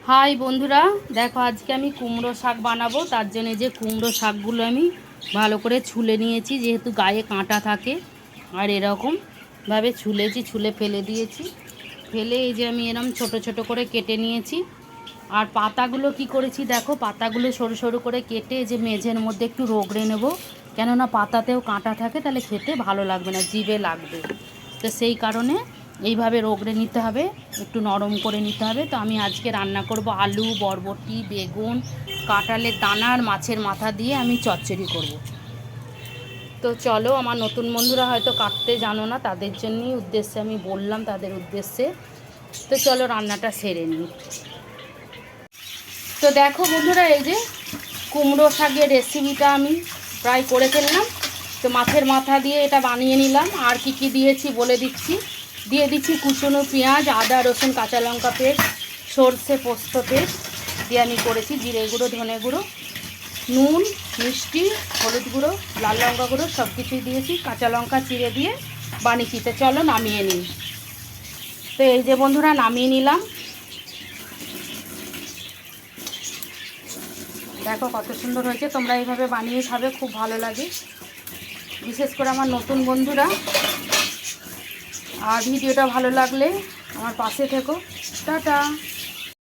High বন্ধুরা, দেখো আজকে আমি কুমড়ো শাক বানাবো। তার জন্য যে কুমড়ো শাকগুলো আমি ভালো করে ছুলে নিয়েছি, যেহেতু গায়ে কাঁটা থাকে। আর এরকমভাবে ছুলেছি, ছুলে ফেলে দিয়েছি। ফেলে এই যে আমি এরকম ছোট ছোট করে কেটে নিয়েছি। আর পাতাগুলো কি করেছি দেখো, পাতাগুলো সরু সরু করে কেটে যে মেঝের মধ্যে একটু রগড়ে নেব, কেননা পাতাতেও কাঁটা থাকে, তাহলে খেতে ভালো লাগবে না, জিভে লাগবে। তো সেই কারণে এইভাবে রগড়ে নিতে হবে, একটু নরম করে নিতে হবে। তো আমি আজকে রান্না করব আলু, বরবটি, বেগুন, কাঁঠালের দানা আর মাছের মাথা দিয়ে আমি চচ্চড়ি করব। তো চলো, আমার নতুন বন্ধুরা হয়তো কাটতে জানো না, তাদের জন্যই উদ্দেশ্যে আমি বললাম, তাদের উদ্দেশ্যে। তো চলো রান্নাটা সেরে নিই। তো দেখো বন্ধুরা, এই যে কুমড়ো শাকের রেসিপিটা আমি প্রায় করে ফেললাম। তো মাছের মাথা দিয়ে এটা বানিয়ে নিলাম। আর কি কি দিয়েছি বলে দিচ্ছি। দিয়ে দিচ্ছি কুচনো পেঁয়াজ, আদা, রসুন, কাঁচা লঙ্কা পেস্ট, সর্ষে পোস্ত পেস্ট দিয়ে আমি করেছি, জিরে গুঁড়ো, ধনে গুঁড়ো, নুন, মিষ্টি, হলুদ গুঁড়ো, লাল লঙ্কা গুঁড়ো সব কিছুই দিয়েছি। কাঁচা লঙ্কা চিড়ে দিয়ে বানিয়েছি। তো চলো নামিয়ে নিই। তো এই যে বন্ধুরা নামিয়ে নিলাম। দেখো কত সুন্দর হয়েছে, তোমরা এইভাবে বানিয়ে খাবে, খুব ভালো লাগে, বিশেষ করে আমার নতুন বন্ধুরা। আর ভিডিওটা ভালো লাগলে আমার পাশে থেকো। টাটা।